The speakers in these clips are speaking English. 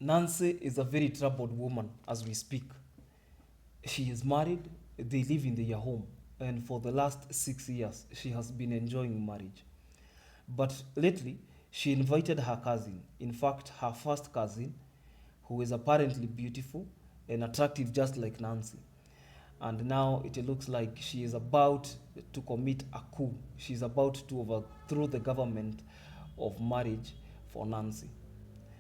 Nancy is a very troubled woman as we speak. She is married, they live in their home, and for the last 6 years, she has been enjoying marriage. But lately, she invited her cousin, in fact, her first cousin, who is apparently beautiful and attractive just like Nancy. And now it looks like she is about to commit a coup. She's about to overthrow the government of marriage for Nancy.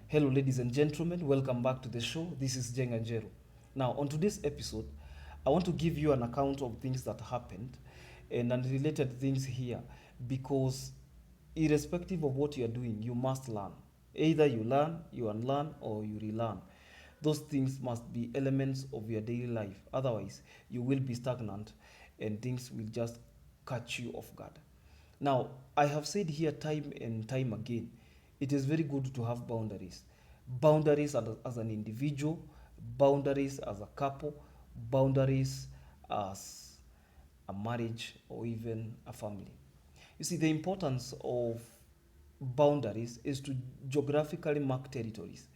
Hello, ladies and gentlemen, welcome back to the show. This is Jenganjero. Now, on today's episode, I want to give you an account of things that happened and unrelated things here because, irrespective of what you are doing, you must learn. Either you learn, you unlearn, or you relearn. Those things must be elements of your daily life. Otherwise, you will be stagnant and things will just catch you off guard. Now, I have said here time and time again, it is very good to have boundaries. Boundaries as an individual, boundaries as a couple, boundaries as a marriage or even a family. You see, the importance of boundaries is to geographically mark territories.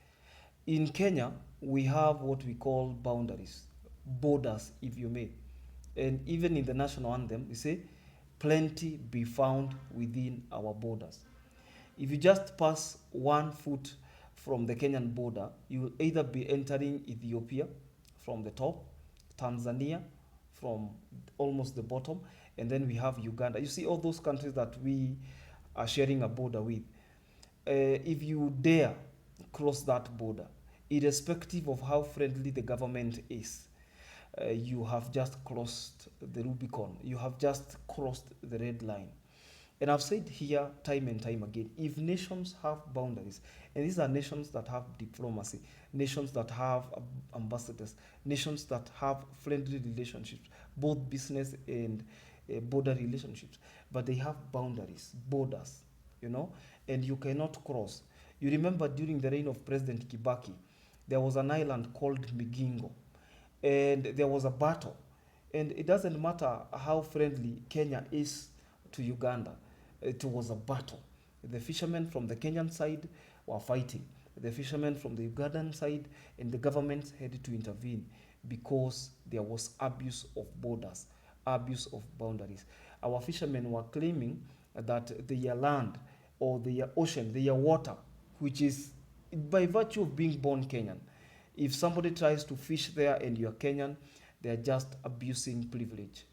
In Kenya, we have what we call boundaries, borders, if you may. And even in the national anthem, we say, plenty be found within our borders. If you just pass 1 foot from the Kenyan border, you will either be entering Ethiopia from the top, Tanzania from almost the bottom, and then we have Uganda. You see all those countries that we are sharing a border with. If you dare cross that border, irrespective of how friendly the government is, you have just crossed the Rubicon. You have just crossed the red line. And I've said here time and time again, if nations have boundaries, and these are nations that have diplomacy, nations that have ambassadors, nations that have friendly relationships, both business and border relationships, but they have boundaries, borders, and you cannot cross. You remember during the reign of President Kibaki, there was an island called Migingo, and there was a battle. And it doesn't matter how friendly Kenya is to Uganda, it was a battle. The fishermen from the Kenyan side were fighting, the fishermen from the Ugandan side, and the government had to intervene because there was abuse of borders, abuse of boundaries. Our fishermen were claiming that their land or their ocean, their water, which is by virtue of being born Kenyan, if somebody tries to fish there and you're Kenyan, they're just abusing privilege.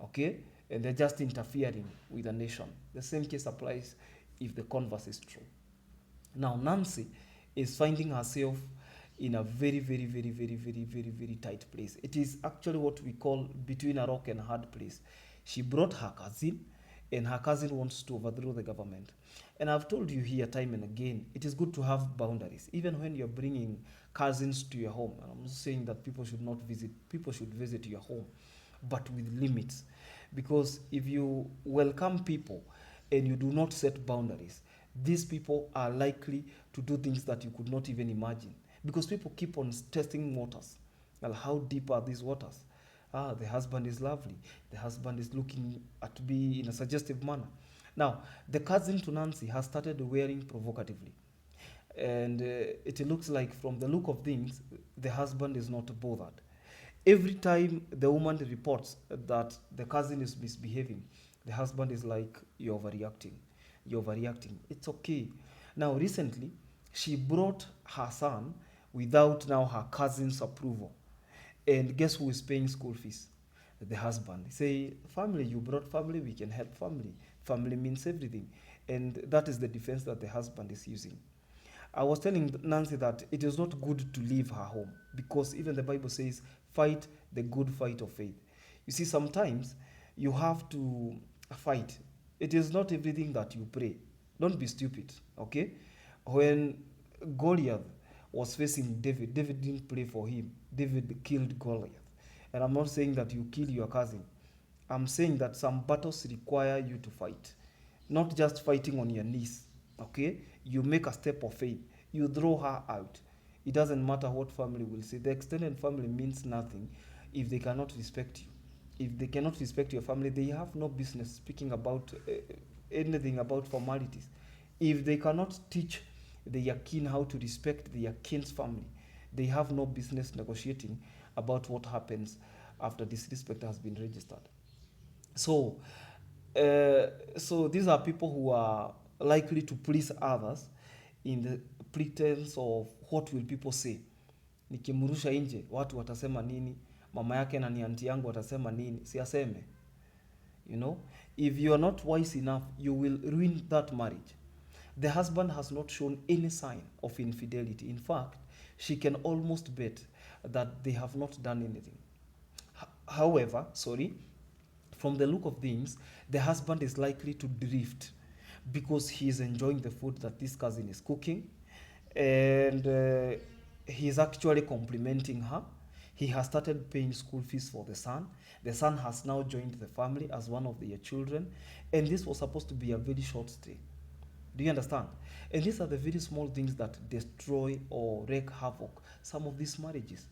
Okay? And they're just interfering with a nation. The same case applies if the converse is true. Now, Nancy is finding herself in a very, very, very, very, very, very, very tight place. It is actually what we call between a rock and a hard place. She brought her cousin, and her cousin wants to overthrow the government. And I've told you here time and again, it is good to have boundaries, even when you're bringing cousins to your home. And I'm not saying that people should visit your home, but with limits. Because if you welcome people and you do not set boundaries, these people are likely to do things that you could not even imagine. Because people keep on testing waters. Well, how deep are these waters? The husband is lovely. The husband is looking to be in a suggestive manner. Now, the cousin to Nancy has started wearing provocatively. And it looks like, from the look of things, the husband is not bothered. Every time the woman reports that the cousin is misbehaving, the husband is like, you're overreacting. You're overreacting. It's okay. Now, recently, she brought her son without now her cousin's approval. And guess who is paying school fees? The husband. Say, family, you brought family, we can help family. Family means everything. And that is the defense that the husband is using. I was telling Nancy that it is not good to leave her home because even the Bible says, fight the good fight of faith. You see, sometimes you have to fight. It is not everything that you pray. Don't be stupid, okay? When Goliath was facing David, David didn't pray for him. David killed Goliath. And I'm not saying that you kill your cousin. I'm saying that some battles require you to fight. Not just fighting on your knees, okay? You make a step of faith. You throw her out. It doesn't matter what family will say. The extended family means nothing if they cannot respect you. If they cannot respect your family, they have no business speaking about anything about formalities. If they cannot teach They are keen how to respect their kin's family. They have no business negotiating about what happens after disrespect has been registered. So, so these are people who are likely to please others in the pretense of what will people say. Nikimrusha nje, watu watasema nini? Mama yake na ni aunti yangu watasema nini? Si aseme. You know, if you are not wise enough, you will ruin that marriage. The husband has not shown any sign of infidelity. In fact, she can almost bet that they have not done anything. However, from the look of things, the husband is likely to drift because he is enjoying the food that this cousin is cooking, and he is actually complimenting her. He has started paying school fees for the son. The son has now joined the family as one of their children, and this was supposed to be a very short stay. Do you understand? And these are the very small things that destroy or wreak havoc some of these marriages.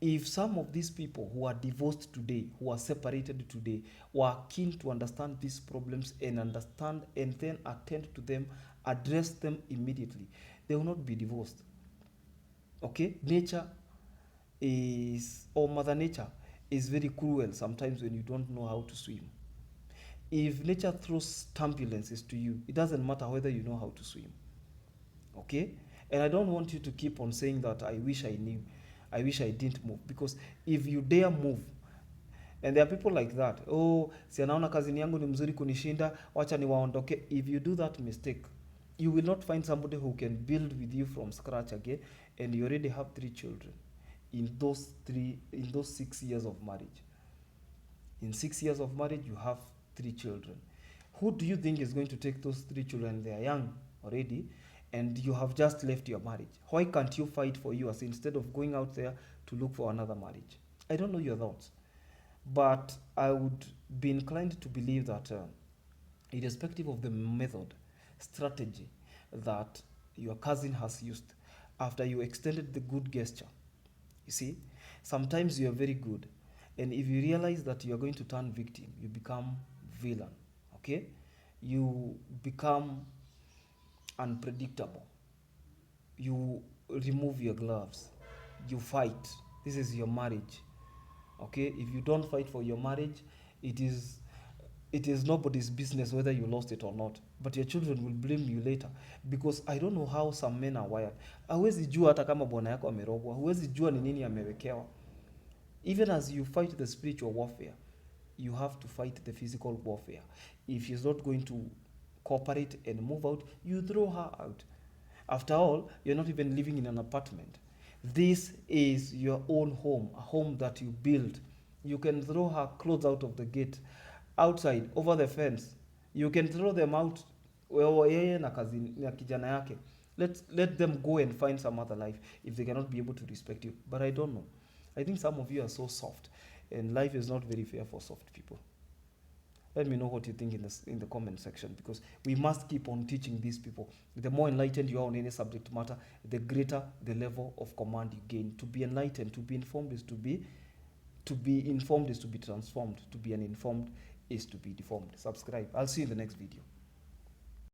If some of these people who are divorced today, who are separated today, were keen to understand these problems and understand and then attend to them, address them immediately, they will not be divorced. Okay? Nature is, or Mother Nature is very cruel sometimes when you don't know how to swim. If nature throws turbulences to you, it doesn't matter whether you know how to swim. Okay? And I don't want you to keep on saying that I wish I knew, I wish I didn't move. Because if you dare move, and there are people like that, oh, si anaona kazini yangu ni mzuri kunishinda, wacha ni waondoke. If you do that mistake, you will not find somebody who can build with you from scratch again, and you already have 3 children in those 6 years of marriage. In 6 years of marriage, you have 3 children. Who do you think is going to take those 3 children? They are young already, and you have just left your marriage. Why can't you fight for yours instead of going out there to look for another marriage? I don't know your thoughts, but I would be inclined to believe that irrespective of the method, strategy that your cousin has used, after you extended the good gesture, you see, sometimes you are very good, and if you realize that you are going to turn victim, you become villain. Okay? You become unpredictable. You remove your gloves. You fight. This is your marriage. Okay? If you don't fight for your marriage, it is nobody's business whether you lost it or not. But your children will blame you later. Because I don't know how some men are wired. Hawezi jua hata kama bwana yako amerogwa. Huwezi jua ni nini amewekewa. Even as you fight the spiritual warfare, you have to fight the physical warfare. If she's not going to cooperate and move out, you throw her out. After all, you're not even living in an apartment. This is your own home, a home that you build. You can throw her clothes out of the gate, outside, over the fence. You can throw them out, yeye na kijana yake. Let them go and find some other life if they cannot be able to respect you. But I don't know. I think some of you are so soft, and life is not very fair for soft people. Let me know what you think in the comment section, because we must keep on teaching these people. The more enlightened you are on any subject matter, the greater the level of command you gain. To be enlightened, to be informed is to be informed is to be transformed. To be uninformed is to be deformed. Subscribe. I'll see you in the next video.